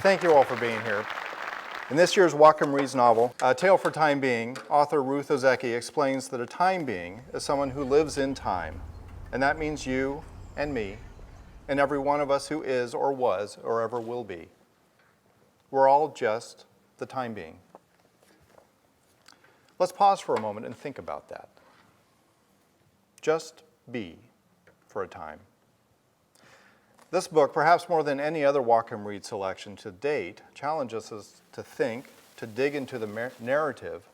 Thank you all for being here. In this year's Whatcom Reads novel, A Tale for Time Being, author Ruth Ozeki explains that a time being is someone who lives in time, and that means you and me, and every one of us who is or was or ever will be. We're all just the time being. Let's pause for a moment and think about that. Just be for a time. This book, perhaps more than any other Whatcom Reads selection to date, challenges us to think, to dig into the narrative,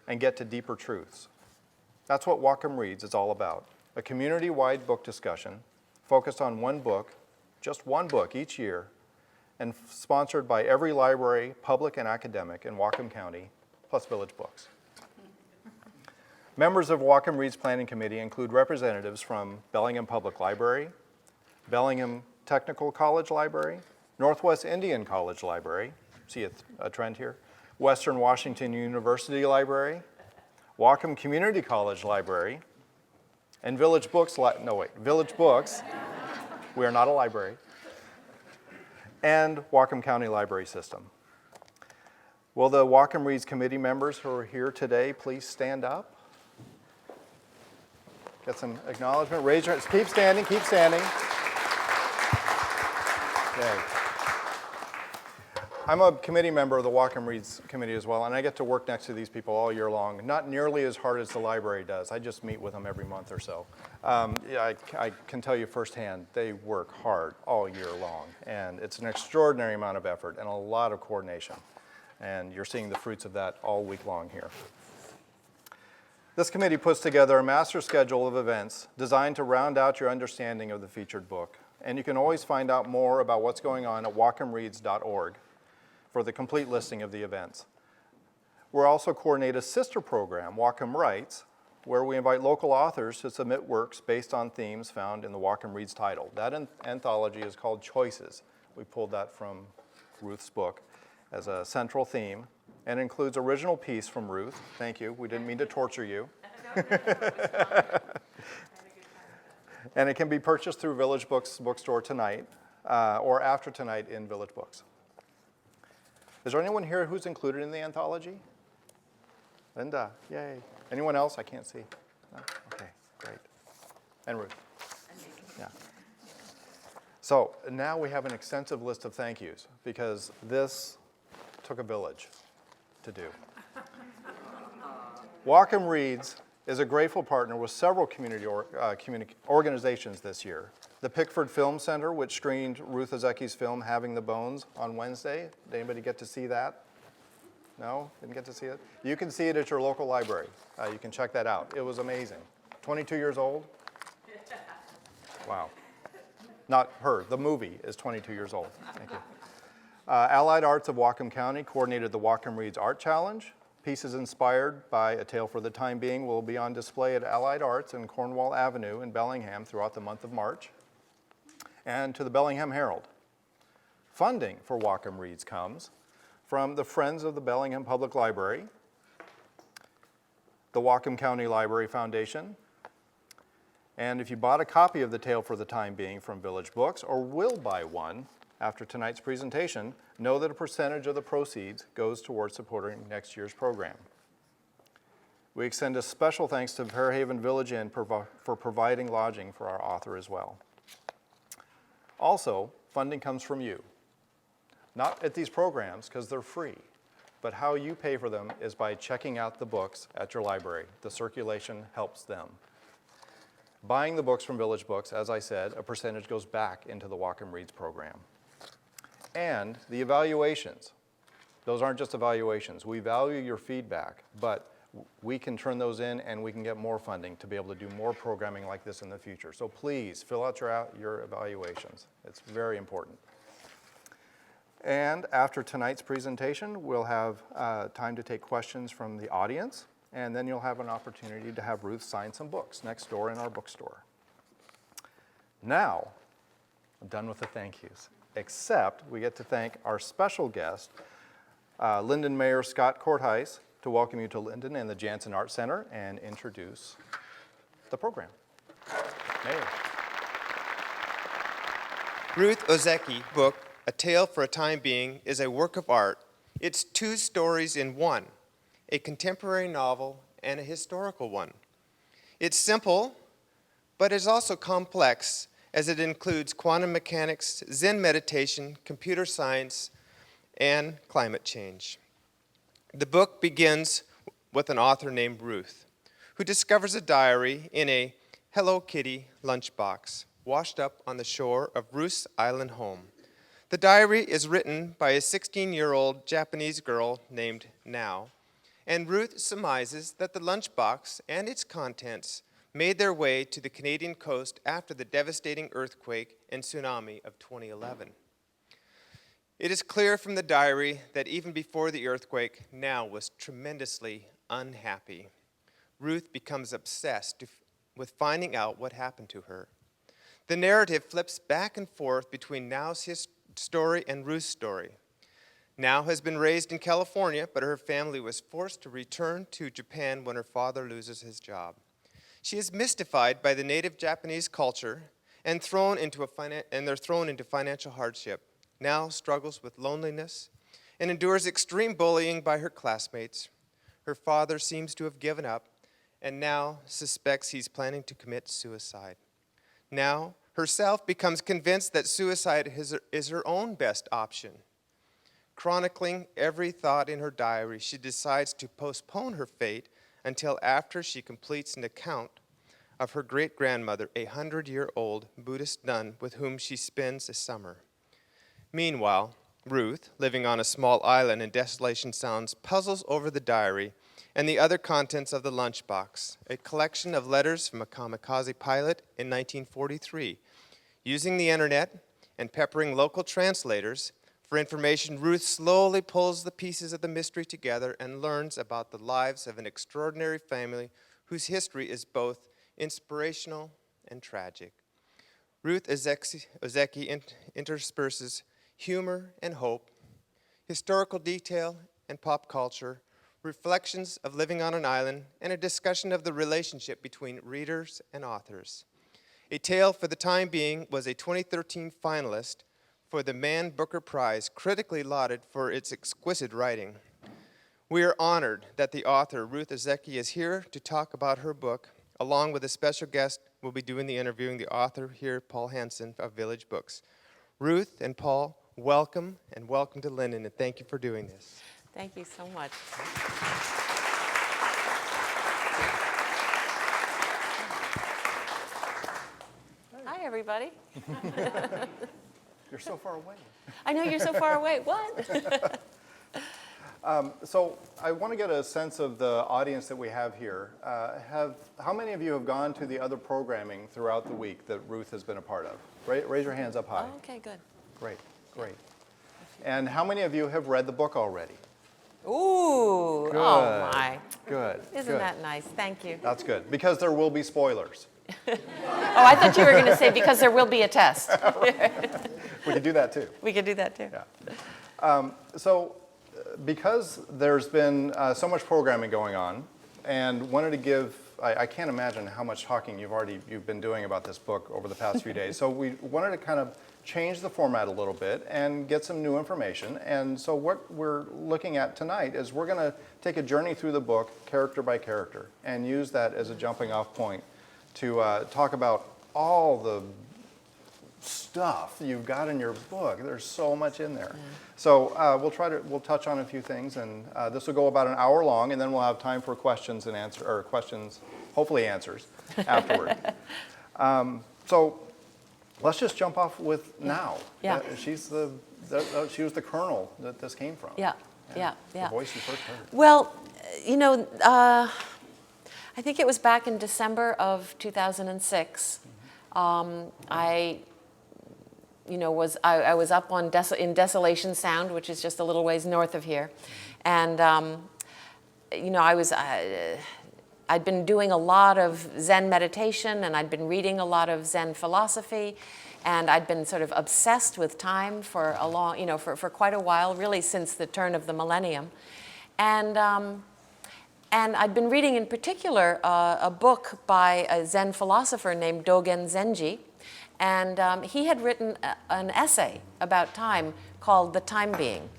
and get to deeper truths. That's what Whatcom Reads is all about, a community-wide book discussion focused on one book, just one book each year, and sponsored by every library, public and academic, in Whatcom County, plus Village Books. Members of Whatcom Reads Planning Committee include representatives from Bellingham Public Library, Bellingham Technical College Library, Northwest Indian College Library, see a trend here, Western Washington University Library, Whatcom Community College Library, and Village Books, Village Books, we are not a library, and Whatcom County Library System. Will the Whatcom Reads committee members who are here today please stand up? Get some acknowledgement, raise your hands, keep standing, keep standing. Okay. I'm a committee member of the Whatcom Reads committee as well, and I get to work next to these people all year long. Not nearly as hard as the library does. I just meet with them every month or so. I can tell you firsthand, they work hard all year long, and it's an extraordinary amount of effort and a lot of coordination. And you're seeing the fruits of that all week long here. This committee puts together a master schedule of events designed to round out your understanding of the featured book. And you can always find out more about what's going on at whatcomreads.org for the complete listing of the events. We'll also coordinate a sister program, Whatcom Writes, where we invite local authors to submit works based on themes found in the Whatcom Reads title. That anthology is called Choices. We pulled that from Ruth's book as a central theme, and includes original piece from Ruth. Thank you. We didn't mean to torture you. And it can be purchased through Village Books bookstore tonight, or after tonight in Village Books. Is there anyone here who's included in the anthology? Linda, yay. Anyone else? I can't see. No? Okay, great. And Ruth. Yeah. So now we have an extensive list of thank yous, because this took a village to do. Whatcom Reads is a grateful partner with several community organizations this year. The Pickford Film Center, which screened Ruth Ozeki's film, Having the Bones, on Wednesday. Did anybody get to see that? No? Didn't get to see it? You can see it at your local library. You can check that out. It was amazing. 22 years old? Wow. Not her. The movie is 22 years old. Thank you. Allied Arts of Whatcom County coordinated the Whatcom Reads Art Challenge. Pieces inspired by A Tale for the Time Being will be on display at Allied Arts in Cornwall Avenue in Bellingham throughout the month of March, and to the Bellingham Herald. Funding for Whatcom Reads comes from the Friends of the Bellingham Public Library, the Whatcom County Library Foundation, and if you bought a copy of The Tale for the Time Being from Village Books, or will buy one after tonight's presentation, know that a percentage of the proceeds goes towards supporting next year's program. We extend a special thanks to Fairhaven Village Inn for providing lodging for our author as well. Also, funding comes from you. Not at these programs, because they're free, but how you pay for them is by checking out the books at your library. The circulation helps them. Buying the books from Village Books, as I said, a percentage goes back into the Whatcom Reads program. And the evaluations. Those aren't just evaluations. We value your feedback, but we can turn those in and we can get more funding to be able to do more programming like this in the future. So please fill out your evaluations. It's very important. And after tonight's presentation, we'll have time to take questions from the audience, and then you'll have an opportunity to have Ruth sign some books next door in our bookstore. Now, I'm done with the thank yous, except we get to thank our special guest, Lynden Mayor Scott Courtheis, to welcome you to Lynden and the Jansen Art Center and introduce the program. Mayor. Ruth Ozeki book, A Tale for a Time Being is a work of art. It's two stories in one, a contemporary novel and a historical one. It's simple, but it's also complex, as it includes quantum mechanics, Zen meditation, computer science, and climate change. The book begins with an author named Ruth, who discovers a diary in a Hello Kitty lunchbox washed up on the shore of Ruth's island home. The diary is written by a 16-year-old Japanese girl named Now, and Ruth surmises that the lunchbox and its contents made their way to the Canadian coast after the devastating earthquake and tsunami of 2011. It is clear from the diary that even before the earthquake, Now was tremendously unhappy. Ruth becomes obsessed with finding out what happened to her. The narrative flips back and forth between Now's story and Ruth's story. Now has been raised in California, but her family was forced to return to Japan when her father loses his job. She is mystified by the native Japanese culture and they're thrown into financial hardship. Now struggles with loneliness and endures extreme bullying by her classmates. Her father seems to have given up and now suspects he's planning to commit suicide. Now herself becomes convinced that suicide is her own best option. Chronicling every thought in her diary, she decides to postpone her fate until after she completes an account of her great-grandmother, a 100-year-old Buddhist nun with whom she spends a summer. Meanwhile, Ruth, living on a small island in Desolation Sounds, puzzles over the diary and the other contents of the lunchbox, a collection of letters from a kamikaze pilot in 1943. Using the internet and peppering local translators for information, Ruth slowly pulls the pieces of the mystery together and learns about the lives of an extraordinary family whose history is both inspirational and tragic. Ruth Ozeki intersperses humor and hope, historical detail and pop culture, reflections of living on an island, and a discussion of the relationship between readers and authors. A Tale for the Time Being was a 2013 finalist for the Man Booker Prize, critically lauded for its exquisite writing. We are honored that the author, Ruth Ozeki, is here to talk about her book. Along with a special guest, we'll be doing the interviewing, the author here, Paul Hansen of Village Books. Ruth and Paul, welcome, and welcome to Lynden, and thank you for doing this. Thank you so much. Hi, everybody. You're so far away. I know you're so far away. What? So I want to get a sense of the audience that we have here. How many of you have gone to the other programming throughout the week that Ruth has been a part of? Raise your hands up high. Oh, okay, good. Great, great. And how many of you have read the book already? Ooh, Good. oh my. Good. Isn't good. that nice? Thank you. That's good, because there will be spoilers. Oh, I thought you were going to say because there will be a test. We can do that too. We could do that too. Yeah. Because there's been so much programming going on, and wanted to give, I can't imagine how much talking you've been doing about this book over the past few days. So we wanted to kind of change the format a little bit and get some new information. And so what we're looking at tonight is we're going to take a journey through the book, character by character, and use that as a jumping off point to talk about all the stuff you've got in your book. There's so much in there. So we'll touch on a few things, and this will go about an hour long, and then we'll have time for questions and hopefully answers afterward. So let's just jump off with Now. Yeah. She was the kernel that this came from. Yeah. The voice you first heard. Well, I think it was back in December of 2006. I was up in Desolation Sound, which is just a little ways north of here, and I'd been doing a lot of Zen meditation, and I'd been reading a lot of Zen philosophy, and I'd been sort of obsessed with time for a long, for quite a while, really since the turn of the millennium, and I'd been reading in particular a book by a Zen philosopher named Dogen Zenji. And he had written an essay about time called "The Time Being."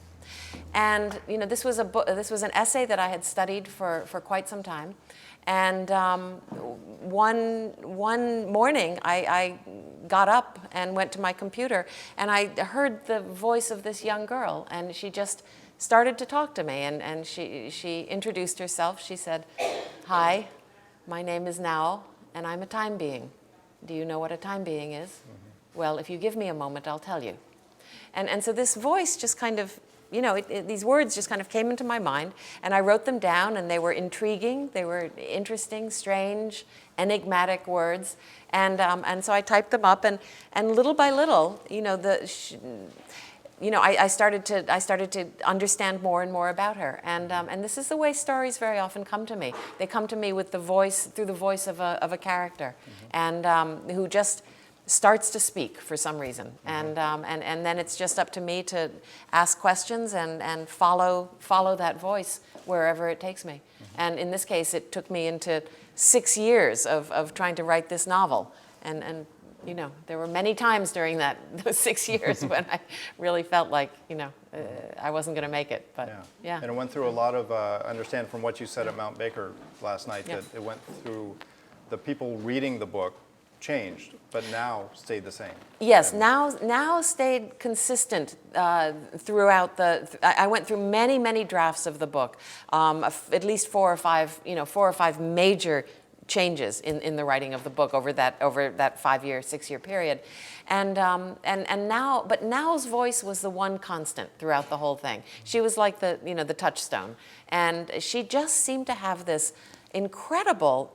And this was an essay that I had studied for quite some time. And one morning, I got up and went to my computer, and I heard the voice of this young girl, and she just started to talk to me, and she introduced herself. She said, "Hi, my name is Now, and I'm a time being. Do you know what a time being is? Mm-hmm. Well, if you give me a moment, I'll tell you." And so this voice just kind of, these words just kind of came into my mind, and I wrote them down, and they were intriguing, they were interesting, strange, enigmatic words, and so I typed them up, and little by little, I started to understand more and more about her, and this is the way stories very often come to me. They come to me with through the voice of a character, mm-hmm. and who just starts to speak for some reason, mm-hmm. and then it's just up to me to ask questions and follow that voice wherever it takes me. Mm-hmm. And in this case, it took me into 6 years of trying to write this novel, and there were many times during those 6 years when I really felt like I wasn't going to make it. But yeah. And it went through a lot of understand from what you said at Mount Baker last night, yeah. that it went through the people reading the book changed, but now stayed the same. Yes, now stayed consistent throughout I went through many drafts of the book, at least 4 or 5 major changes in the writing of the book over that 6-year period, and now, but Now's voice was the one constant throughout the whole thing. She was like the touchstone, and she just seemed to have this incredible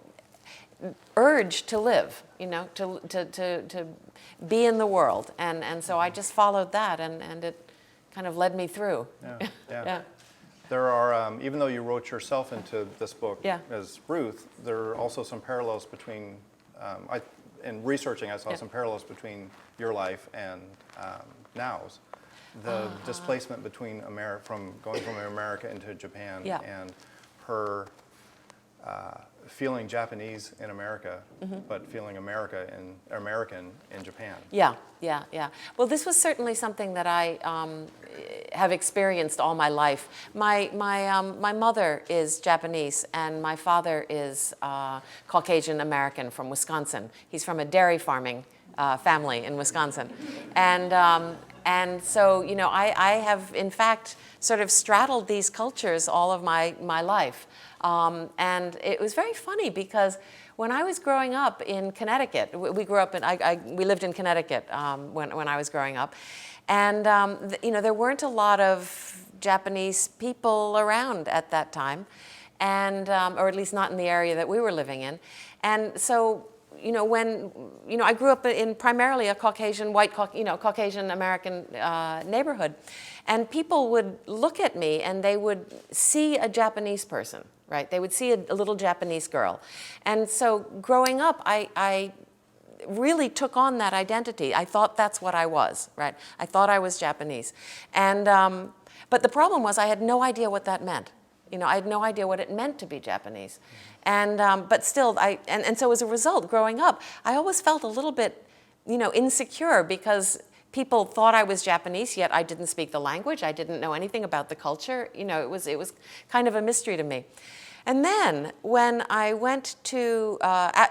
urge to live, to be in the world, and so I just followed that, and it kind of led me through. Yeah. Yeah. There are, even though you wrote yourself into this book yeah. as Ruth, there are also some parallels between, in researching I saw yeah. some parallels between your life and Now's. The displacement between from going from America into Japan, yeah. and her feeling Japanese in America, mm-hmm. but feeling American in Japan. Yeah. Well, this was certainly something that I have experienced all my life. My mother is Japanese, and my father is Caucasian American from Wisconsin. He's from a dairy farming family in Wisconsin, and so I have in fact sort of straddled these cultures all of my life. And it was very funny because when I was growing up in Connecticut, we grew up we lived in Connecticut when I was growing up, and there weren't a lot of Japanese people around at that time, and or at least not in the area that we were living in, and so when I grew up in primarily a Caucasian Caucasian American neighborhood, and people would look at me and they would see a Japanese person. Right, they would see a little Japanese girl, and so growing up, I really took on that identity. I thought that's what I was. Right, I thought I was Japanese, and but the problem was I had no idea what that meant. I had no idea what it meant to be Japanese, and but still, and so as a result, growing up, I always felt a little bit, insecure because people thought I was Japanese, yet I didn't speak the language. I didn't know anything about the culture. It was kind of a mystery to me. And then when I went to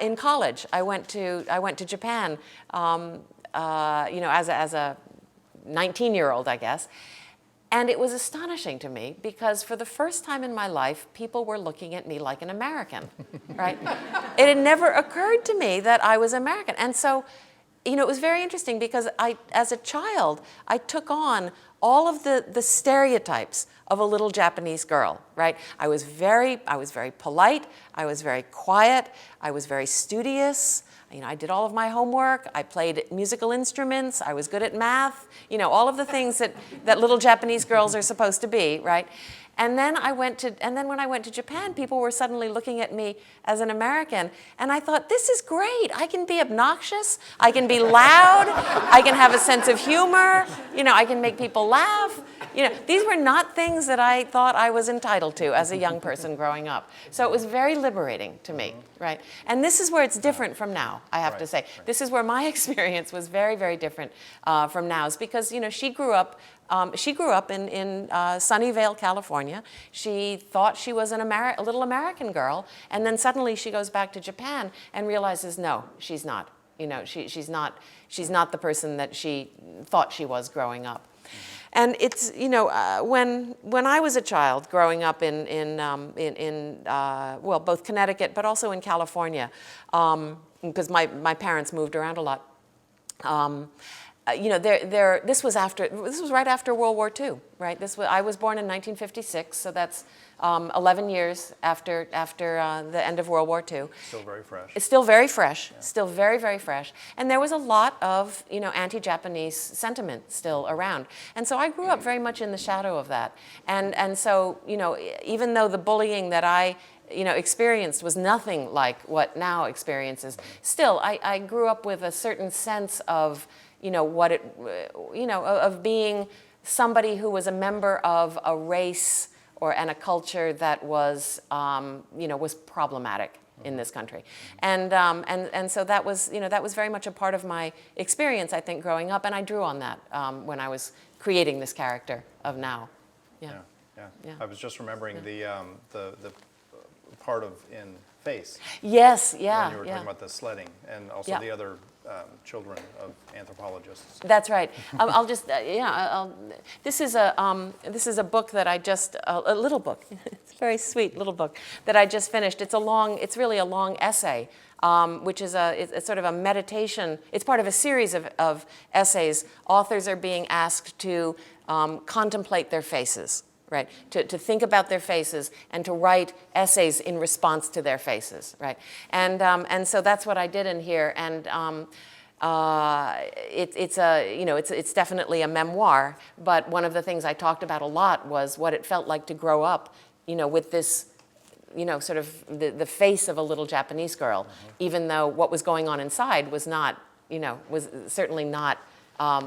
in college, I went to Japan, as a 19-year-old, I guess, and it was astonishing to me because for the first time in my life, people were looking at me like an American, right? It had never occurred to me that I was American, and so. It was very interesting because as a child, I took on all of the stereotypes of a little Japanese girl, right? I was very polite, I was very quiet, I was very studious, I did all of my homework, I played musical instruments, I was good at math, all of the things that little Japanese girls are supposed to be, right? And then when I went to Japan, people were suddenly looking at me as an American, and I thought, this is great. I can be obnoxious, I can be loud, I can have a sense of humor, I can make people laugh. these were not things that I thought I was entitled to as a young person growing up. So it was very liberating to me, right? And this is where it's different from now, I have to say. This is where my experience was very, very different from now's, because, she grew up in Sunnyvale, California. She thought she was a little American girl, and then suddenly she goes back to Japan and realizes, no, she's not. She's not the person that she thought she was growing up. And it's, when I was a child growing up in both Connecticut, but also in California, because my parents moved around a lot. This was right after World War II, right? I was born in 1956, so that's 11 years after the end of World War II. Still very fresh. It's still very fresh, still very, very fresh. And there was a lot of, anti-Japanese sentiment still around. And so I grew up very much in the shadow of that. And so, even though the bullying that I experienced was nothing like what now experiences, still, I grew up with a certain sense of, of being somebody who was a member of a race and a culture that was, was problematic in this country. And so that was very much a part of my experience, I think, growing up, and I drew on that when I was creating this character of Now. Yeah. I was just remembering the part in Face. Yes, yeah. When you were talking about the sledding, and also the other children of anthropologists. That's right. This is a book that I just a little book. It's a very sweet little book that I just finished. It's really a long essay, which is it's sort of a meditation. It's part of a series of essays. Authors are being asked to contemplate their faces. Right, to think about their faces and to write essays in response to their faces, right? And so that's what I did in here, and it's definitely a memoir. But one of the things I talked about a lot was what it felt like to grow up, with this, sort of the face of a little Japanese girl, even though what was going on inside was not, was certainly not.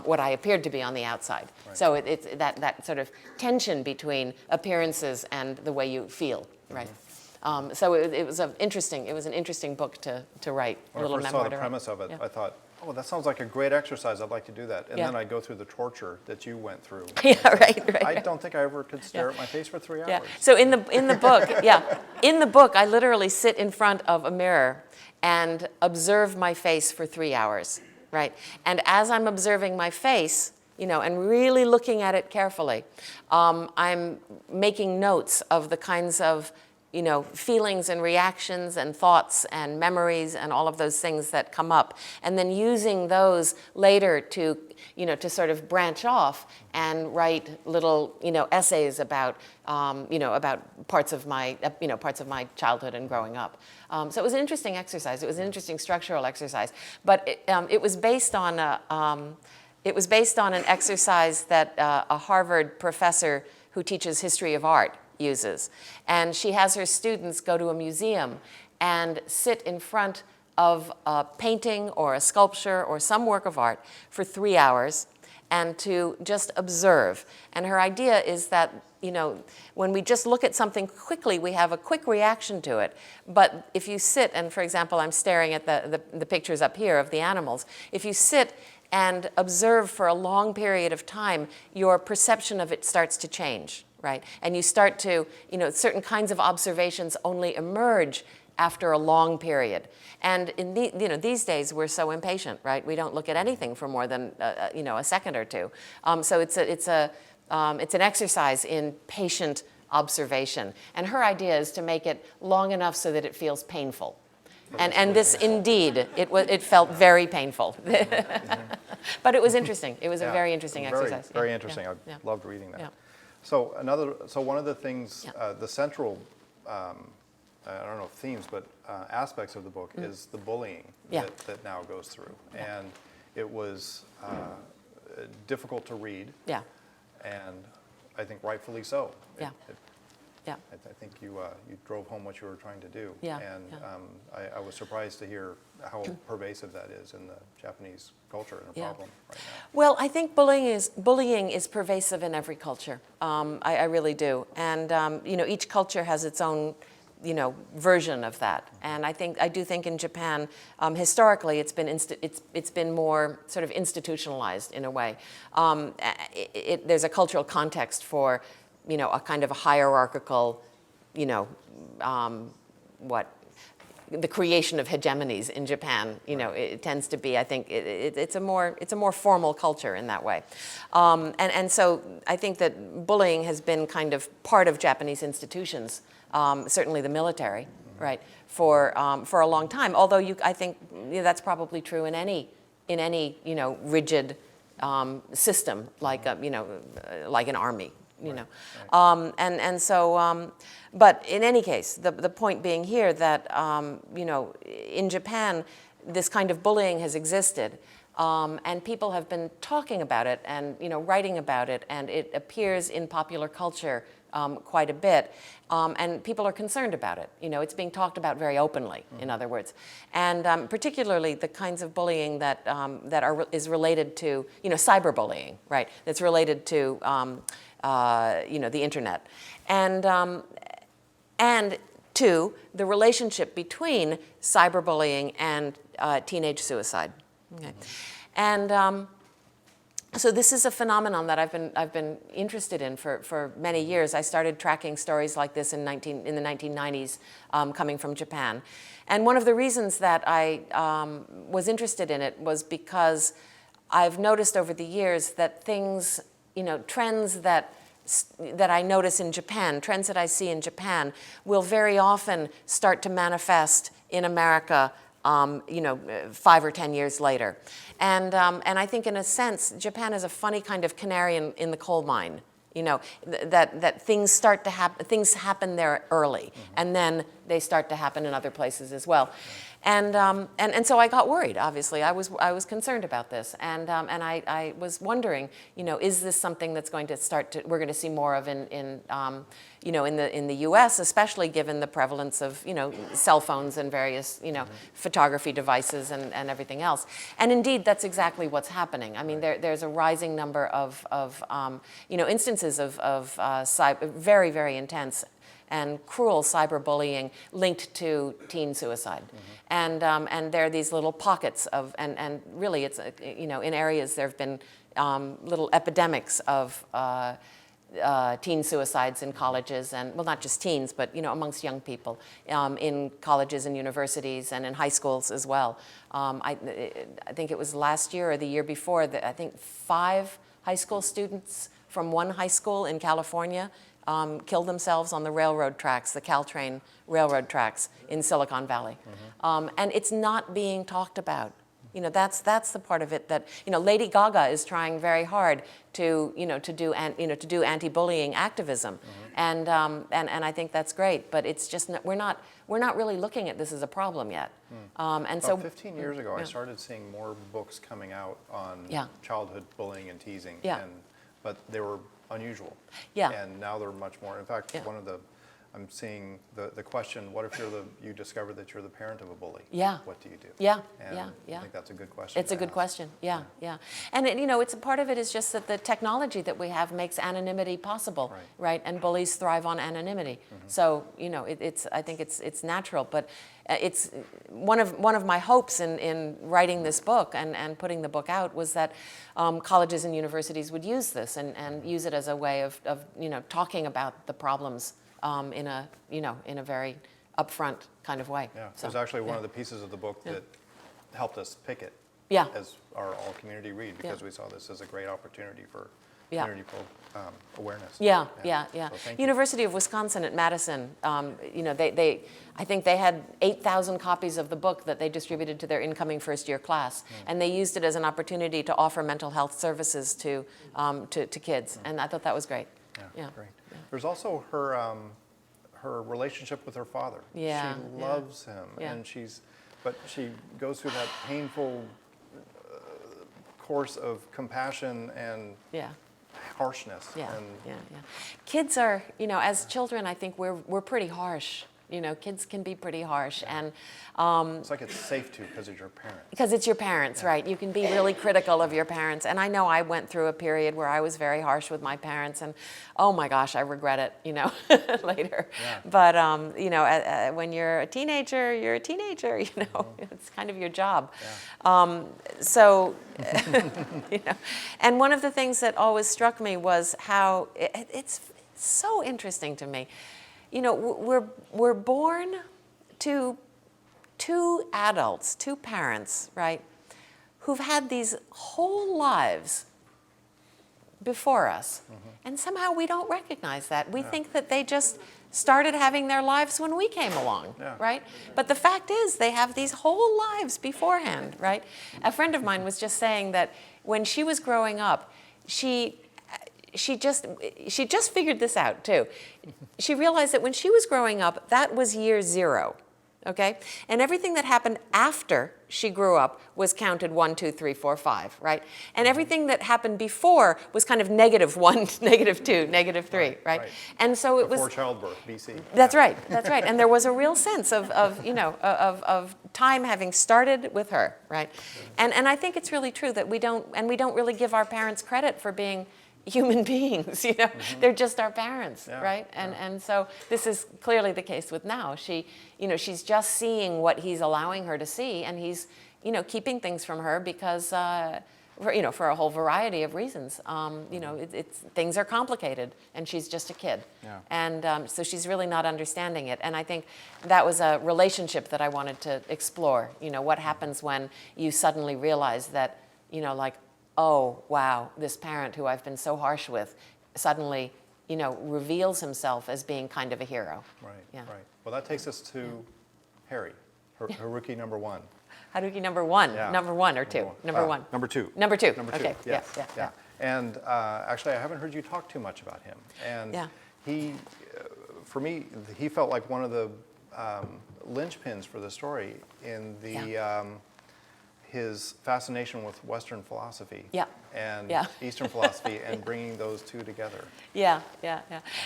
What I appeared to be on the outside. Right. So it's that sort of tension between appearances and the way you feel, right? So it was an interesting book to write. When I first saw the premise of it, I thought, oh, that sounds like a great exercise. I'd like to do that. And then I go through the torture that you went through. Yeah, right. I don't think I ever could stare at my face for 3 hours. Yeah. So in the book, in the book, I literally sit in front of a mirror and observe my face for 3 hours. Right, and as I'm observing my face, and really looking at it carefully, I'm making notes of the kinds of, feelings and reactions and thoughts and memories and all of those things that come up, and then using those later to, to sort of branch off and write little, essays about, about parts of my childhood and growing up. So it was an interesting exercise. It was an interesting structural exercise, but it was based on an exercise that a Harvard professor who teaches history of art uses, and she has her students go to a museum and sit in front of a painting or a sculpture or some work of art for 3 hours and to just observe. And her idea is that, when we just look at something quickly, we have a quick reaction to it. But if you sit, and for example, I'm staring at the pictures up here of the animals, if you sit and observe for a long period of time, your perception of it starts to change, right? And you start to, certain kinds of observations only emerge after a long period. And in these days, we're so impatient, right? We don't look at anything for more than a second or two. So it's an exercise in patient observation. And her idea is to make it long enough so that it feels painful. And this, indeed, it felt very painful. But it was interesting. It was a very interesting exercise. Very interesting. I loved reading that. Yeah. So one of the things, the central, I don't know if themes, but aspects of the book is the bullying that Now goes through. Yeah. And it was difficult to read. Yeah. And I think rightfully so. Yeah. Yeah. I think you drove home what you were trying to do. Yeah, And yeah. I was surprised to hear how pervasive that is in the Japanese culture and a Yeah. problem right now. Well, I think bullying is pervasive in every culture. I really do. And each culture has its own version of that. And I do think in Japan, historically, it's been more sort of institutionalized in a way. There's a cultural context for a kind of a hierarchical, the creation of hegemonies in Japan, it tends to be, I think, it's a more formal culture in that way. And so I think that bullying has been kind of part of Japanese institutions, certainly the military, right, for a long time. Although I think that's probably true in any rigid system like like an army. But in any case, the point being here that, in Japan, this kind of bullying has existed, and people have been talking about it and, writing about it, and it appears in popular culture quite a bit, and people are concerned about it. It's being talked about very openly, in other words, and particularly the kinds of bullying that is related to, cyberbullying, right? That's related to the internet, and two, the relationship between cyberbullying and teenage suicide. Okay. And so this is a phenomenon that I've been interested in for many years. I started tracking stories like this in the 1990s, coming from Japan, and one of the reasons that I was interested in it was because I've noticed over the years that things, trends that I notice in Japan, trends that I see in Japan, will very often start to manifest in America, 5 or 10 years later. And I think in a sense, Japan is a funny kind of canary in the coal mine. That things start to happen, things happen there early, and then they start to happen in other places as well. And so I got worried, obviously. I was concerned about this, and I was wondering, is this something that's going to we're going to see more of in the U.S., especially given the prevalence of, cell phones and various, photography devices and everything else. And indeed, that's exactly what's happening. I mean, there's a rising number of instances of very, very intense and cruel cyberbullying linked to teen suicide. And there are these little pockets of, and really it's, in areas there have been little epidemics of teen suicides in colleges, and, well, not just teens, but, amongst young people in colleges and universities and in high schools as well. I think it was last year or the year before that I think 5 high school students from one high school in California killed themselves on the railroad tracks, the Caltrain railroad tracks in Silicon Valley. And it's not being talked about. That's the part of it that, Lady Gaga is trying very hard to do anti-bullying activism. And I think that's great, but it's just, we're not really looking at this as a problem yet. And so 15 years ago, I started seeing more books coming out on childhood bullying and teasing, but they were unusual. And now they're much more. In fact, I'm seeing the question, what if you discover that you're the parent of a bully? What do you do? I think that's a good question. It's a good question, yeah. And it's a part of it is just that the technology that we have makes anonymity possible, right? And bullies thrive on anonymity. So, I think it's natural, but it's one of my hopes in writing this book and putting the book out was that colleges and universities would use this and use it as a way of talking about the problems in a very upfront kind of way. It was actually one of the pieces of the book that helped us pick it as our all-community read, because we saw this as a great opportunity for community awareness. So University of Wisconsin at Madison, I think they had 8,000 copies of the book that they distributed to their incoming first-year class, and they used it as an opportunity to offer mental health services to kids, and I thought that was great. Great. There's also her relationship with her father. She loves him, and but she goes through that painful course of compassion and harshness. Yeah, And yeah, yeah. Kids are, as children, I think we're pretty harsh. Kids can be pretty harsh, and it's like it's safe to because it's your parents. because it's your parents, right? You can be really critical of your parents, and I know I went through a period where I was very harsh with my parents, and oh my gosh, I regret it, later. Yeah. But when you're a teenager, you're a teenager. It's kind of your job. Yeah. So, and one of the things that always struck me was how it's so interesting to me. We're born to two adults, two parents, right, who've had these whole lives before us. And somehow we don't recognize that. We think that they just started having their lives when we came along, right? But the fact is they have these whole lives beforehand, right? A friend of mine was just saying that when she was growing up, she just figured this out too. She realized that when she was growing up, that was year 0, okay? And everything that happened after she grew up was counted 1, 2, 3, 4, 5, right? And everything that happened before was kind of -1, -2, -3, right? And so it was Before childbirth, BC. That's right. That's right. And there was a real sense of time having started with her, right? And I think it's really true that we don't really give our parents credit for being human beings. They're just our parents, right? And so this is clearly the case with now. She's just seeing what he's allowing her to see, and he's keeping things from her because for a whole variety of reasons. Things are complicated, and she's just a kid. Yeah. And so she's really not understanding it. And I think that was a relationship that I wanted to explore. What happens when you suddenly realize that, oh, wow, this parent who I've been so harsh with suddenly, reveals himself as being kind of a hero. Right, Yeah. right. Well, that takes us to Harry, Haruki number 1. Haruki number 1, Yeah. number 1 or 2? Number 1. Number 2. Number 2. Number 2. Okay. Yes. Yeah. And actually, I haven't heard you talk too much about him. And he, for me, he felt like one of the linchpins for the story in the his fascination with Western philosophy and Eastern philosophy and bringing those two together. Yeah.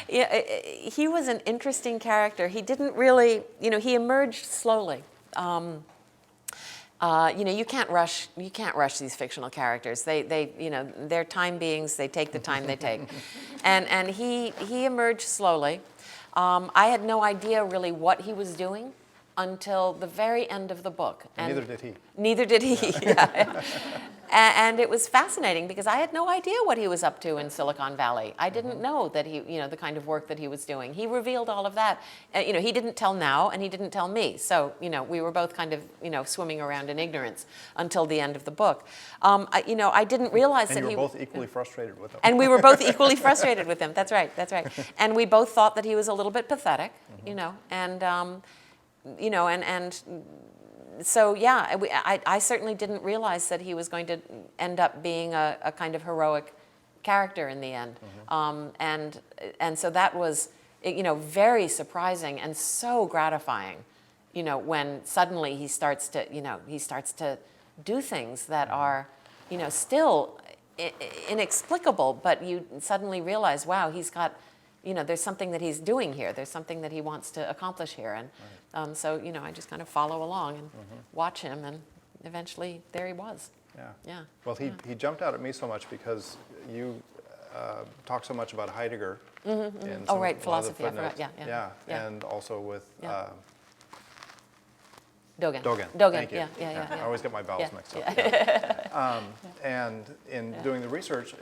He was an interesting character. He didn't really, he emerged slowly. You can't rush these fictional characters. They're time beings. They take the time they take, and he emerged slowly. I had no idea really what he was doing until the very end of the book. And neither did he. Neither did he. Yeah. And it was fascinating because I had no idea what he was up to in Silicon Valley. I didn't know that he, the kind of work that he was doing. He revealed all of that. He didn't tell now, and he didn't tell me. So, we were both kind of, swimming around in ignorance until the end of the book. I didn't realize that you were both equally frustrated with him. And we were both equally frustrated with him. That's right. And we both thought that he was a little bit pathetic, so yeah, I certainly didn't realize that he was going to end up being a kind of heroic character in the end, and so that was very surprising and so gratifying, when suddenly he starts to do things that are still inexplicable, but you suddenly realize, wow, he's got. There's something that he's doing here. There's something that he wants to accomplish here. And so, I just kind of follow along and watch him, and eventually there he was. Yeah. Well, he jumped out at me so much because you talk so much about Heidegger. In some, philosophy. I forgot. Yeah. And also with Dogen. Thank you. Yeah. I always get my vowels mixed up. And in doing the research,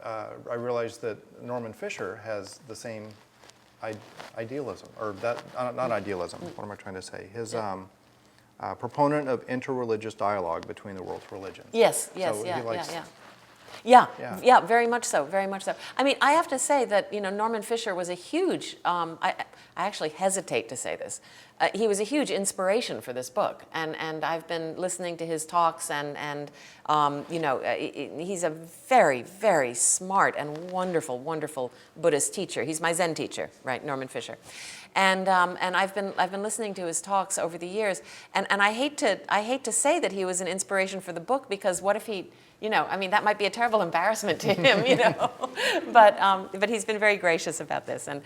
I realized that Norman Fisher has the same idealism, or that not idealism. What am I trying to say? His proponent of interreligious dialogue between the world's religions. Yes. So he likes, Yeah, very much so. I mean, I have to say that Norman Fisher was a huge. I actually hesitate to say this. He was a huge inspiration for this book, and I've been listening to his talks, and he's a very, very smart and wonderful Buddhist teacher. He's my Zen teacher, right, Norman Fisher, and I've been listening to his talks over the years, and I hate to say that he was an inspiration for the book, because what if he I mean, that might be a terrible embarrassment to him, but he's been very gracious about this. And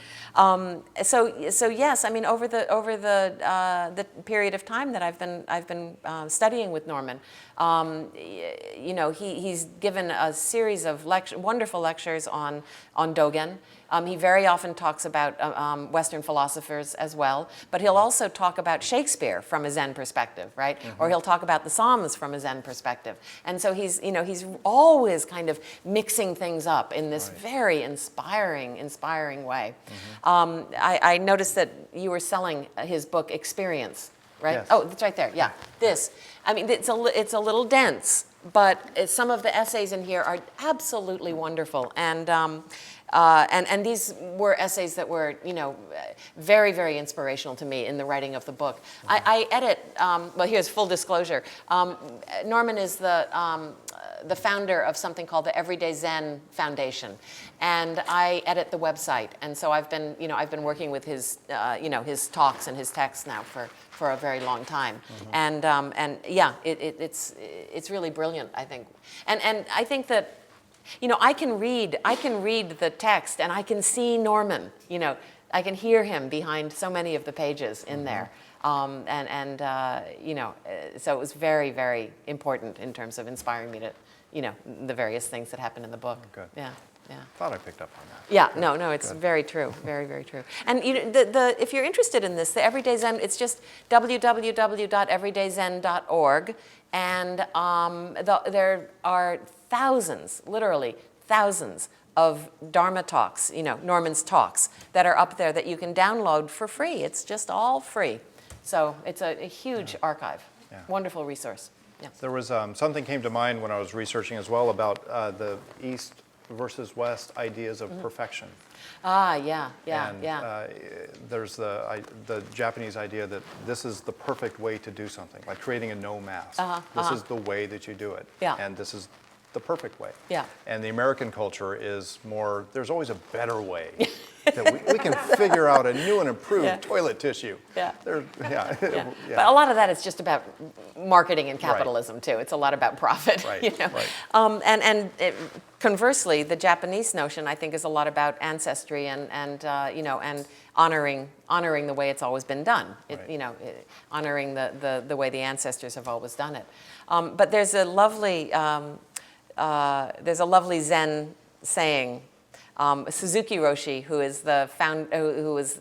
so yes, I mean, over the period of time that I've been studying with Norman, he's given a series of wonderful lectures on Dogen. He very often talks about Western philosophers as well, but he'll also talk about Shakespeare from a Zen perspective, right? Mm-hmm. Or he'll talk about the Psalms from a Zen perspective. And so he's always kind of mixing things up in this very inspiring way. Mm-hmm. I noticed that you were selling his book, Experience, right? Yes. Oh, it's right there, yeah. This. I mean, it's a little dense, but some of the essays in here are absolutely wonderful. And these were essays that were, very, very inspirational to me in the writing of the book. I edit, well, here's full disclosure. Norman is the founder of something called the Everyday Zen Foundation. And I edit the website. And so I've been working with his, his talks and his texts now for a very long time. Mm-hmm. And yeah, it's really brilliant, I think. And I think that, I can read the text and I can see Norman, I can hear him behind so many of the pages in there. So it was very, very important in terms of inspiring me to, the various things that happen in the book. Good. Yeah. Thought I picked up on that. Yeah, no, it's very true, very, very true. And if you're interested in this, the Everyday Zen, it's just www.everydayzen.org, and there are thousands, literally thousands of Dharma talks, Norman's talks that are up there that you can download for free. It's just all free. So it's a huge archive, wonderful resource. Yeah. There was something came to mind when I was researching as well about the East versus West ideas of perfection. Yeah. There's the Japanese idea that this is the perfect way to do something, like creating a no mask. This is the way that you do it. Yeah. And this is the perfect way. Yeah. And the American culture is more, there's always a better way. That we can figure out a new and improved toilet tissue. Yeah. But a lot of that is just about marketing and capitalism too. It's a lot about profit. Right. Conversely, the Japanese notion, I think, is a lot about ancestry and honoring the way it's always been done. Honoring the way the ancestors have always done it. But there's a lovely Zen saying. Suzuki Roshi, who is who was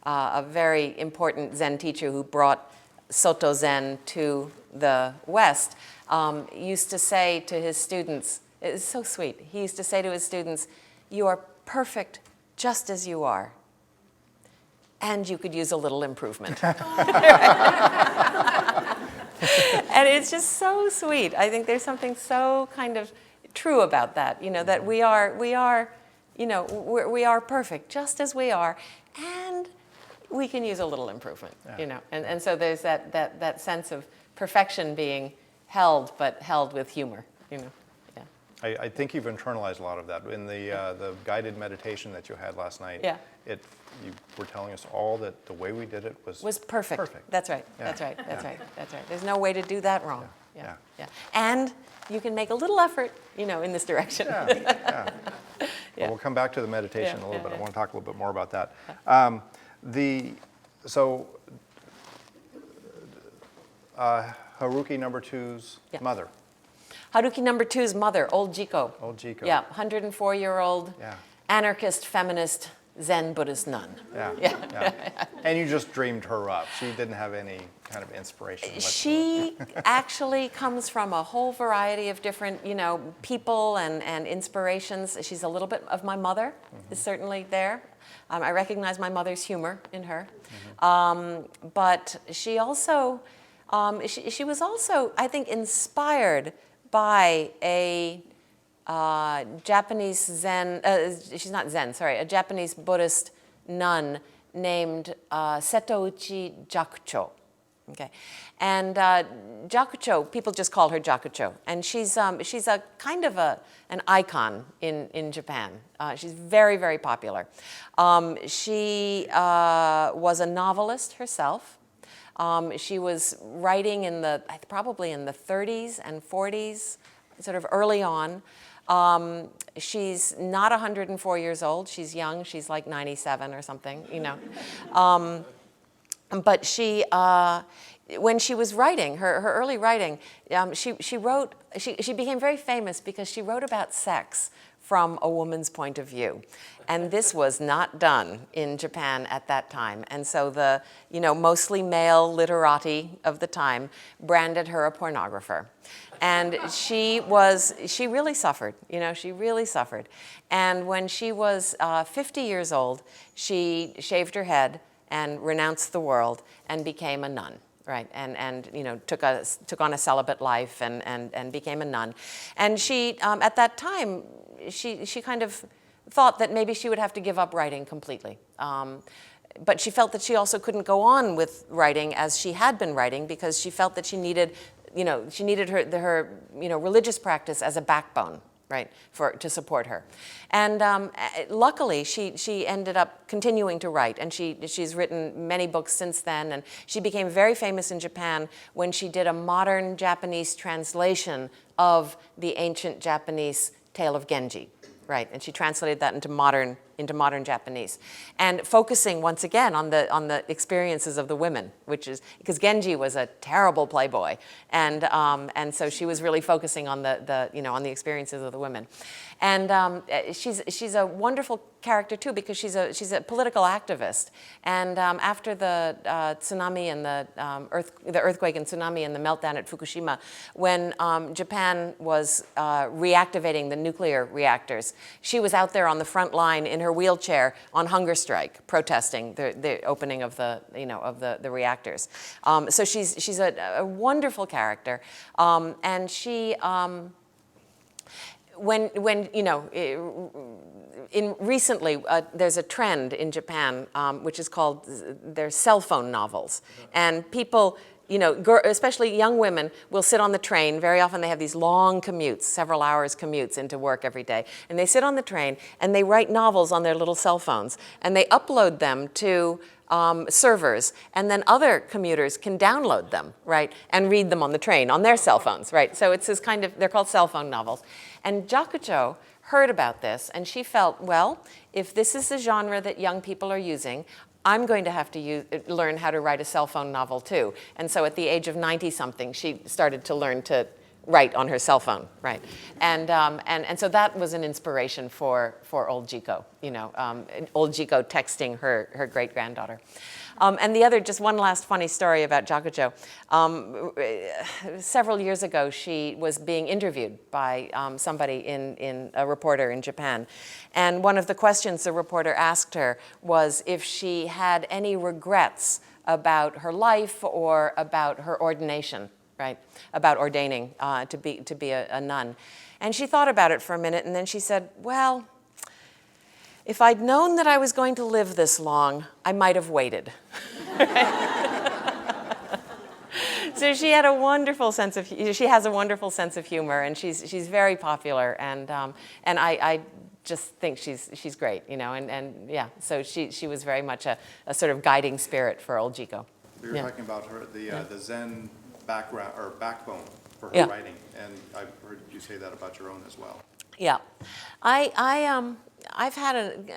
a very important Zen teacher who brought Soto Zen to the West, used to say to his students, it's so sweet, he used to say to his students, "You are perfect just as you are, and you could use a little improvement." And it's just so sweet. I think there's something so kind of true about that, that we are perfect just as we are, and we can use a little improvement, And so there's that sense of perfection being held, but held with humor, Yeah. I think you've internalized a lot of that. In the guided meditation that you had last night, you were telling us all that the way we did it was perfect. That's right. Yeah. That's right. There's no way to do that wrong. Yeah. And you can make a little effort, in this direction. Well, we'll come back to the meditation a little bit. I want to talk a little bit more about that. Haruki number two's mother. Haruki number two's mother, old Jiko. Old Jiko. Yeah, 104-year-old anarchist, feminist, Zen Buddhist nun. And you just dreamed her up. She didn't have any kind of inspiration. She actually comes from a whole variety of different, people and inspirations. She's a little bit of my mother, is certainly there. I recognize my mother's humor in her. But she also, she was also, I think, inspired by a Japanese Zen, she's not Zen, sorry, a Japanese Buddhist nun named Setouchi Jakucho. Okay, and Jakucho, people just call her Jakucho, and she's a kind of an icon in Japan. She's very, very popular. She was a novelist herself. She was writing probably in the 30s and 40s, sort of early on. She's not 104 years old. She's young. She's like 97 or something, you know. But she, when she was writing, her early writing, she became very famous because she wrote about sex from a woman's point of view. And this was not done in Japan at that time. And so the, you know, mostly male literati of the time branded her a pornographer. And she really suffered, you know, she really suffered. And when she was 50 years old, she shaved her head and renounced the world and became a nun. Right, and you know, took on a celibate life and became a nun. And she, at that time, she kind of thought that maybe she would have to give up writing completely. But she felt that she also couldn't go on with writing as she had been writing because she felt that she needed, you know, her you know, religious practice as a backbone, right, to support her. And luckily, she ended up continuing to write, and she's written many books since then, and she became very famous in Japan when she did a modern Japanese translation of the ancient Japanese tale of Genji, right, and she translated that into modern Japanese, and focusing once again on the experiences of the women, which is because Genji was a terrible playboy, and so she was really focusing on the you know, on the experiences of the women, and she's a wonderful character too because she's a political activist, and after the tsunami and the earthquake and tsunami and the meltdown at Fukushima, when Japan was reactivating the nuclear reactors, she was out there on the front line in her wheelchair on hunger strike, protesting the opening of the, you know, of the reactors. So she's a wonderful character, and she. When you know, recently there's a trend in Japan which is called their cell phone novels, and people, you know, especially young women, will sit on the train. Very often they have these long commutes, several hours commutes into work every day, and they sit on the train and they write novels on their little cell phones, and they upload them to servers, and then other commuters can download them, right, and read them on the train on their cell phones, right? So it's this kind of, they're called cell phone novels. And Jakucho heard about this, and she felt, well, if this is the genre that young people are using, I'm going to have to learn how to write a cell phone novel too. And so at the age of 90-something, she started to learn to write on her cell phone, right? And so that was an inspiration for old Jiko, you know, old Jiko texting her great-granddaughter. And the other, just one last funny story about Jakucho. Several years ago, she was being interviewed by somebody a reporter in Japan. And one of the questions the reporter asked her was if she had any regrets about her life or about her ordination, right? About ordaining to be a nun. And she thought about it for a minute, and then she said, well, if I'd known that I was going to live this long, I might have waited. So she had a wonderful sense of, she has a wonderful sense of humor, and she's very popular, and I just think she's great, you know, and yeah, so she was very much a sort of guiding spirit for old Jiko. We were talking about her, the Zen background or backbone for her Yeah. writing, and I've heard you say that about your own as well. Yeah, I've had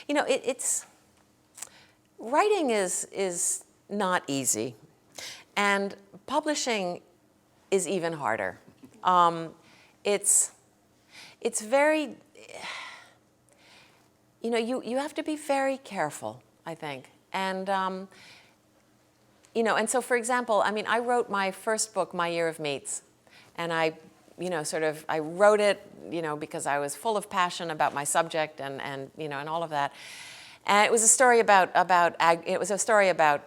you know, it's writing is not easy, and publishing is even harder. It's very, you know, you have to be very careful, I think, and you know, and so for example, I mean, I wrote my first book, My Year of Meats, and I wrote it, you know, because I was full of passion about my subject and you know, and all of that. And it was a story about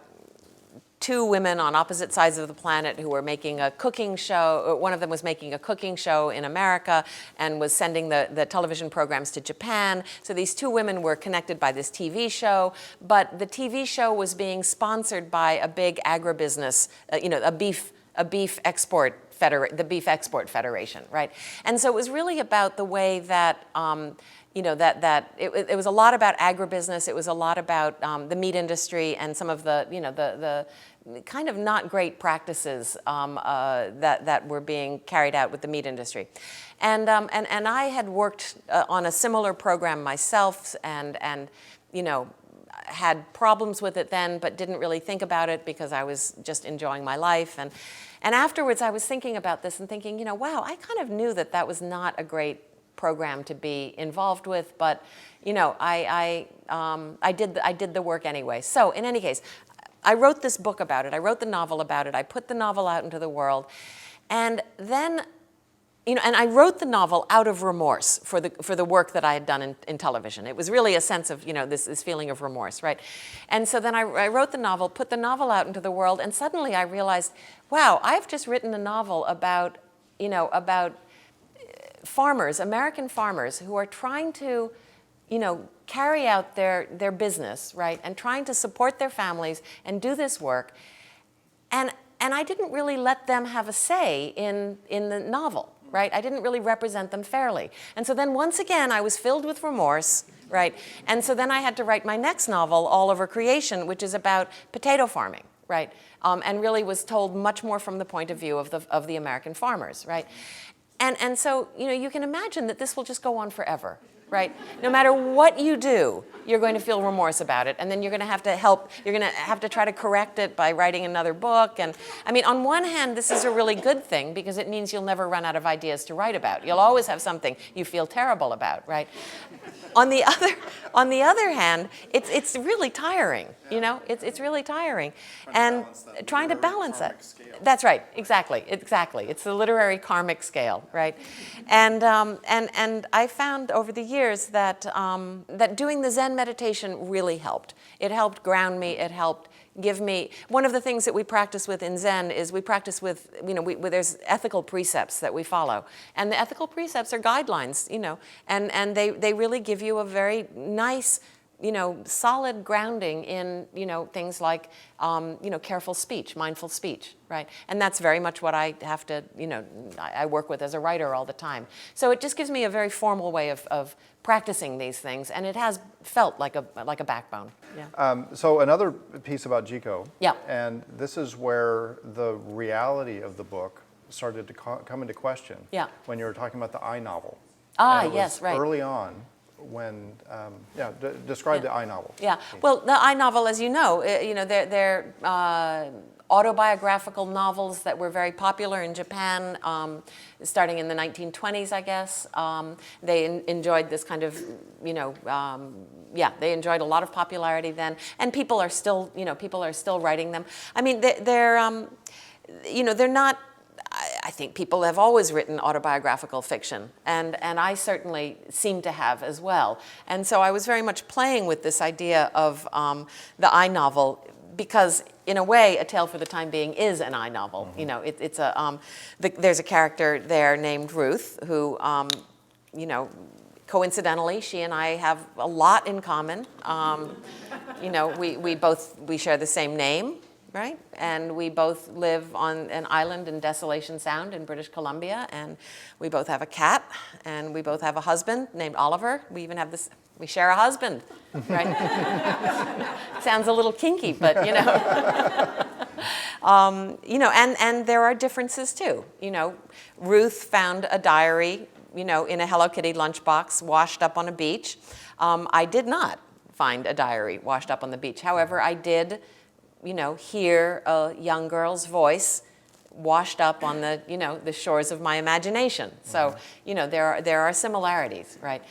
two women on opposite sides of the planet who were making a cooking show. One of them was making a cooking show in America and was sending the television programs to Japan. So these two women were connected by this TV show, but the TV show was being sponsored by a big agribusiness, you know, a beef export the Beef Export Federation, right? And so it was really about the way that, you know, it was a lot about agribusiness. It was a lot about the meat industry and some of the, you know, the kind of not great practices that were being carried out with the meat industry. And I had worked on a similar program myself and you know, had problems with it then, but didn't really think about it because I was just enjoying my life. And afterwards I was thinking about this and thinking, you know, wow, I kind of knew that that was not a great program to be involved with, but you know, I did the work anyway. So in any case, I wrote this book about it. I wrote the novel about it. I put the novel out into the world, and then, you know, and I wrote the novel out of remorse for the work that I had done in television. It was really a sense of, you know, this feeling of remorse, right? And so then I wrote the novel, put the novel out into the world, and suddenly I realized, wow, I've just written a novel about, you know, about farmers, American farmers, who are trying to, you know, carry out their business, right, and trying to support their families and do this work. And I didn't really let them have a say in the novel, right? I didn't really represent them fairly. And so then once again, I was filled with remorse, right? And so then I had to write my next novel, All Over Creation, which is about potato farming, right? And really was told much more from the point of view of the American farmers, right? And so, you know, you can imagine that this will just go on forever, right? No matter what you do, you're going to feel remorse about it, and then you're going to have to you're going to have to try to correct it by writing another book. And I mean, on one hand, this is a really good thing because it means you'll never run out of ideas to write about. You'll always have something you feel terrible about, right? On the other hand, it's really tiring, you know? It's really tiring. And trying to balance that. That's right, exactly. It's the literary karmic scale, right? And I found over the years that that doing the Zen meditation really helped. It helped ground me. It helped give me, one of the things that we practice with in Zen is we practice with, you know, there's ethical precepts that we follow. And the ethical precepts are guidelines, you know, and they really give you a very nice, you know, solid grounding in, you know, things like, you know, careful speech, mindful speech, right? And that's very much what I have to, you know, I work with as a writer all the time. So it just gives me a very formal way of practicing these things, and it has felt like a backbone. Yeah. So another piece about Jiko, Yeah. and this is where the reality of the book started to come into question. Yeah. When you were talking about the I novel. Ah, And it was yes, right. early on when, describe the I novel. Yeah, well, the I novel, as you know, they're autobiographical novels that were very popular in Japan, starting in the 1920s, I guess. They enjoyed this kind of, you know, they enjoyed a lot of popularity then, and people are still writing them. I mean, they're not. I think people have always written autobiographical fiction, and I certainly seem to have as well. And so I was very much playing with this idea of the I novel, because in a way, A Tale for the Time Being is an I novel. Mm-hmm. You know, it's a there's a character there named Ruth who, you know, coincidentally, she and I have a lot in common. You know, we share the same name. Right? And we both live on an island in Desolation Sound in British Columbia, and we both have a cat, and we both have a husband named Oliver. We even have this, we share a husband, right? Sounds a little kinky, but you know. You know, and there are differences too. You know, Ruth found a diary, you know, in a Hello Kitty lunchbox washed up on a beach. I did not find a diary washed up on the beach. However, I did, you know, hear a young girl's voice washed up on the, you know, the shores of my imagination. So, you know, there are similarities, right?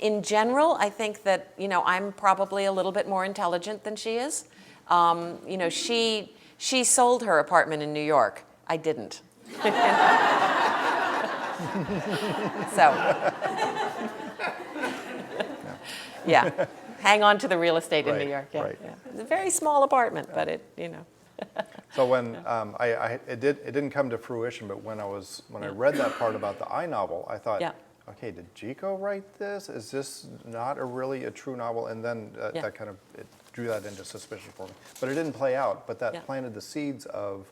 In general, I think that, you know, I'm probably a little bit more intelligent than she is. You know, she sold her apartment in New York. I didn't. So, yeah. Hang on to the real estate in New York. Yeah, right. yeah. It's a very small apartment, but it, you know. So when it didn't come to fruition, but when I read that part about the I novel, I thought, okay, did Jiko write this? Is this not really a true novel? And then that kind of drew that into suspicion for me. But it didn't play out. But that planted the seeds of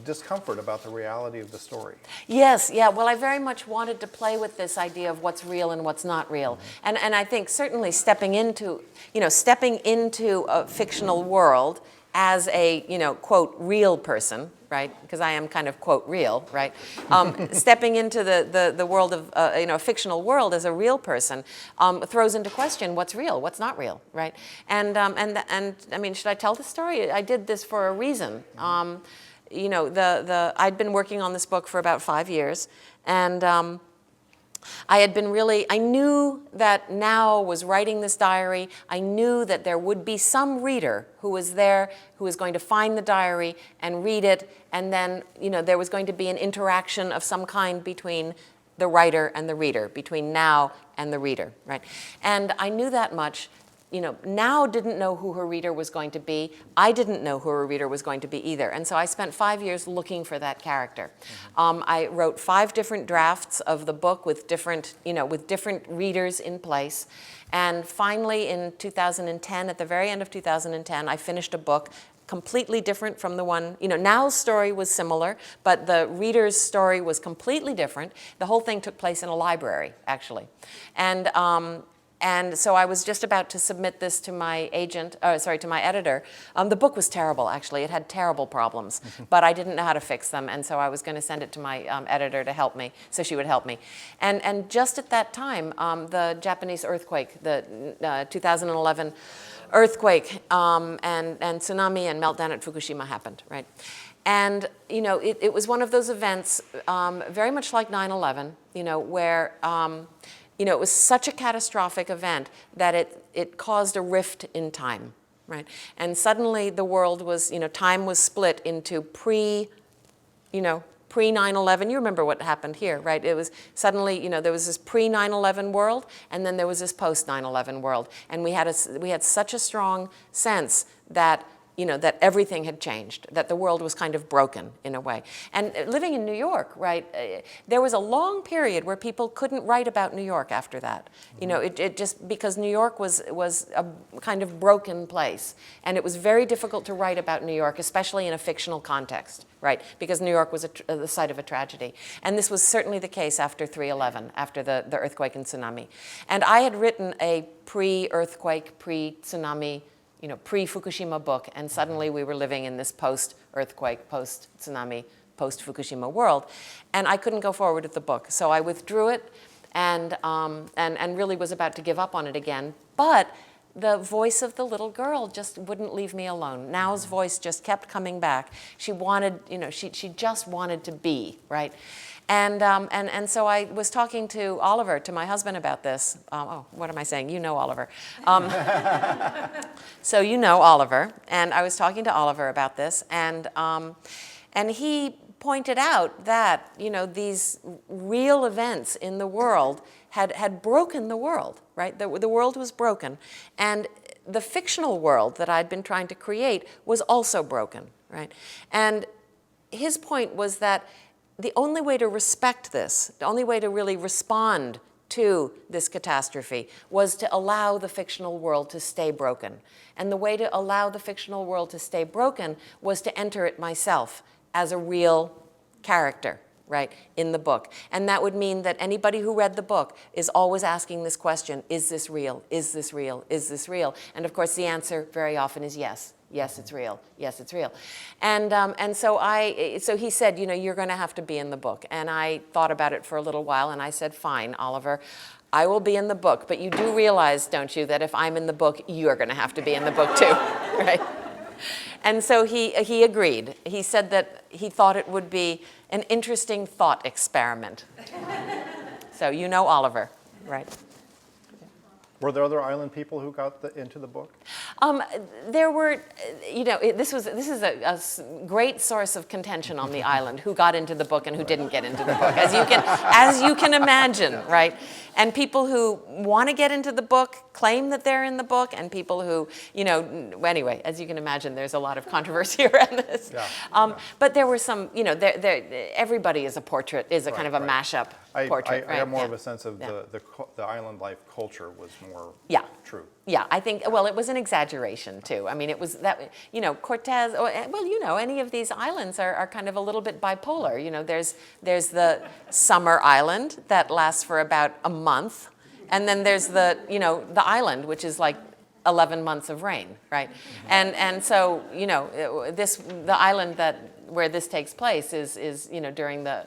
discomfort about the reality of the story. Yes, yeah. Well, I very much wanted to play with this idea of what's real and what's not real. And I think certainly stepping into a fictional world as a, quote, real person, right? Because I am kind of, quote, real, right? Stepping into the world of, a fictional world as a real person throws into question what's real, what's not real, right? And I mean, should I tell the story? I did this for a reason. I'd been working on this book for about 5 years, and I knew that now was writing this diary. I knew that there would be some reader who was there, who was going to find the diary and read it, and then, there was going to be an interaction of some kind between the writer and the reader, between now and the reader, right? And I knew that much. Now didn't know who her reader was going to be. I didn't know who her reader was going to be either. And so I spent 5 years looking for that character. I wrote 5 different drafts of the book with different readers in place. And finally in 2010, at the very end of 2010, I finished a book completely different from the one, Now's story was similar, but the reader's story was completely different. The whole thing took place in a library, actually. And so I was just about to submit this to my to my editor. The book was terrible, actually. It had terrible problems, but I didn't know how to fix them, and so I was going to send it to my editor to help me, so she would help me. And just at that time, the Japanese earthquake, the 2011 earthquake and tsunami and meltdown at Fukushima happened, right? And, it was one of those events, very much like 9/11, where it was such a catastrophic event that it caused a rift in time, right? And suddenly the world was, time was split into pre-9/11. You remember what happened here, right? It was suddenly, there was this pre-9/11 world, and then there was this post-9/11 world. And we had such a strong sense that that everything had changed, that the world was kind of broken in a way. And living in New York, right, there was a long period where people couldn't write about New York after that. It just, because New York was a kind of broken place. And it was very difficult to write about New York, especially in a fictional context, right, because New York was the site of a tragedy. And this was certainly the case after 3/11, after the earthquake and tsunami. And I had written a pre-earthquake, pre-tsunami, pre-Fukushima book, and suddenly we were living in this post-earthquake, post-tsunami, post-Fukushima world, and I couldn't go forward with the book. So I withdrew it and really was about to give up on it again, but the voice of the little girl just wouldn't leave me alone. Now's voice just kept coming back. She wanted, she just wanted to be, right? And so I was talking to Oliver, to my husband, about this. What am I saying? You know Oliver. So you know Oliver, and I was talking to Oliver about this, and he pointed out that these real events in the world had broken the world, right? The world was broken, and the fictional world that I'd been trying to create was also broken, right? And his point was that the only way to respect this, the only way to really respond to this catastrophe was to allow the fictional world to stay broken. And the way to allow the fictional world to stay broken was to enter it myself as a real character, right, in the book. And that would mean that anybody who read the book is always asking this question, is this real? Is this real? Is this real? And of course the answer very often is yes. Yes, it's real. Yes, it's real. And so he said, you're going to have to be in the book. And I thought about it for a little while, and I said, fine, Oliver, I will be in the book. But you do realize, don't you, that if I'm in the book, you're going to have to be in the book too, right? And so he agreed. He said that he thought it would be an interesting thought experiment. So you know Oliver, right? Were there other island people who got into the book? There were, this is a great source of contention on the island, who got into the book and who didn't get into the book, as you can imagine, right? And people who want to get into the book claim that they're in the book, and people who, anyway, as you can imagine, there's a lot of controversy around this. Yeah. But there were some, everybody is a portrait, is a kind of a mashup. portrait, I got more yeah. of a sense of Yeah. the island life culture was more Yeah. true. Yeah, I think, well, it was an exaggeration too. I mean, it was that, Cortez, well, any of these islands are kind of a little bit bipolar. There's the summer island that lasts for about a month, and then there's the island, which is like 11 months of rain, right? And so, the island where this takes place is during the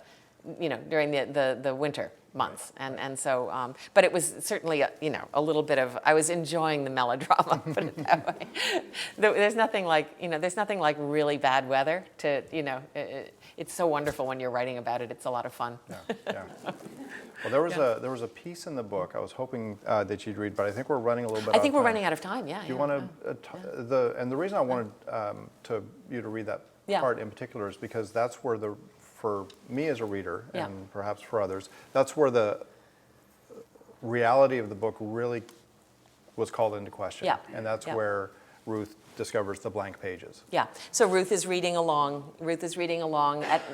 winter months, and so, but it was certainly a little bit of, I was enjoying the melodrama, put it that way. There's nothing like really bad weather to it's so wonderful when you're writing about it. It's a lot of fun. Yeah. Well, there was a piece in the book I was hoping that you'd read, but I think we're running a little bit out of time. I think we're running out of time. Yeah. Do you want to? And the reason I wanted you to read that part in particular is because that's where for me as a reader, and perhaps for others, that's where the reality of the book really was called into question. Yeah. And that's where Ruth discovers the blank pages. Yeah. So Ruth is reading along.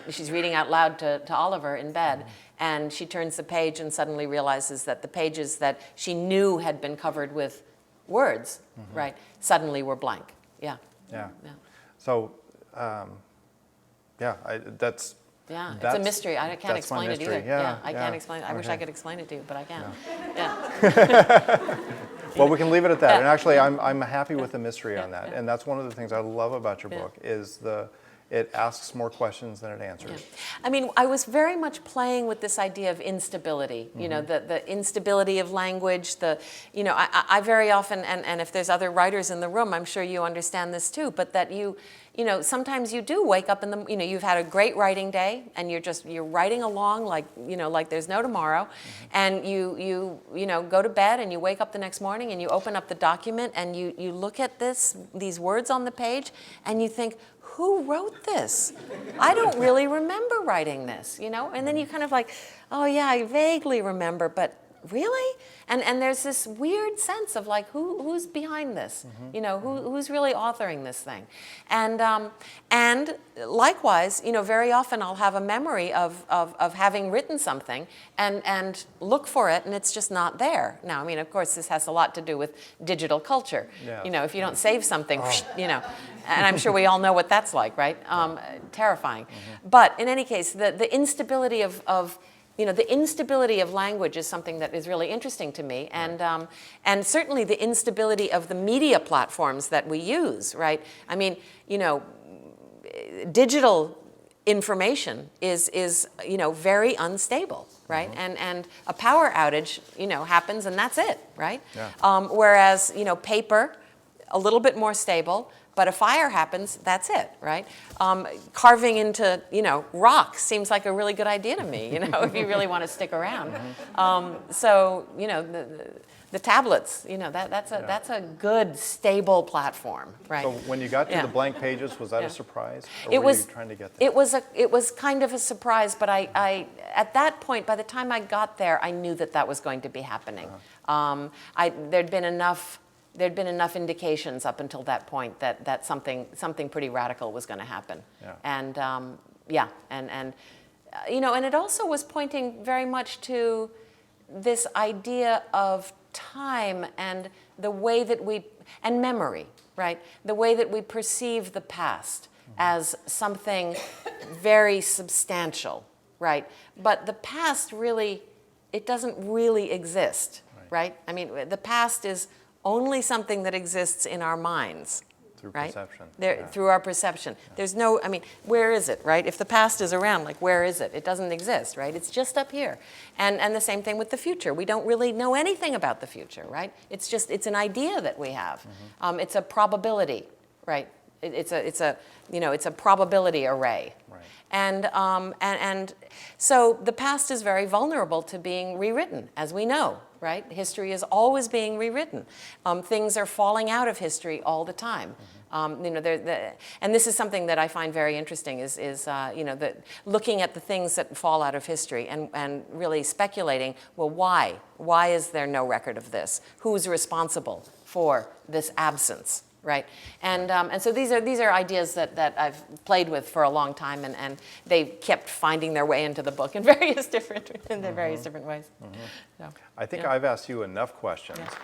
She's reading out loud to Oliver in bed, and she turns the page and suddenly realizes that the pages that she knew had been covered with words, right, suddenly were blank. Yeah. Yeah. So, that's. Yeah, it's a mystery. I can't explain it either. Yeah, I can't explain it. I wish I could explain it to you, but I can't. Well, we can leave it at that. And actually, I'm happy with the mystery on that. And that's one of the things I love about your book is it asks more questions than it answers. I mean, I was very much playing with this idea of instability, the instability of language, I very often, and if there's other writers in the room, I'm sure you understand this too, but that sometimes you do wake up in the, you've had a great writing day and you're writing along like there's no tomorrow, and you go to bed and you wake up the next morning and you open up the document and you look at these words on the page and you think, who wrote this? I don't really remember writing this, And then you kind of like, oh yeah, I vaguely remember, but really? And there's this weird sense of like, who's behind this? Who's really authoring this thing? And likewise, very often I'll have a memory of having written something and look for it and it's just not there. Now, I mean, of course, this has a lot to do with digital culture. Yeah. If you don't save something, and I'm sure we all know what that's like, right? Terrifying. But in any case, the instability of the instability of language is something that is really interesting to me, and certainly the instability of the media platforms that we use, right? I mean, digital information is very unstable, right? And a power outage, happens, and that's it, right? Yeah. Whereas, paper, a little bit more stable. But a fire happens, that's it, right? Carving into, rock seems like a really good idea to me, if you really want to stick around. So, the tablets, that's a good, stable platform, right? So when you got to the blank pages, was that a surprise? Or It were was. you trying to get there? It was kind of a surprise, but I at that point, by the time I got there, I knew that was going to be happening. There'd been enough indications up until that point that something pretty radical was going to happen. Yeah. And and it also was pointing very much to this idea of time and the way that and memory, right? The way that we perceive the past as something very substantial, right? But the past really, it doesn't really exist, right? I mean, the past is only something that exists in our minds. Through right? perception. Through our perception. There's no, where is it, right? If the past is around, where is it? It doesn't exist, right? It's just up here. And the same thing with the future. We don't really know anything about the future, right? It's an idea that we have. It's a probability, right? It's a probability array. Right. And so the past is very vulnerable to being rewritten, as we know, right? History is always being rewritten. Things are falling out of history all the time. And this is something that I find very interesting is looking at the things that fall out of history and really speculating, well, why? Why is there no record of this? Who's responsible for this absence, Right, and so these are ideas that I've played with for a long time, and they kept finding their way into the book in various different ways. So, I think yeah. I've asked you enough questions. Yes.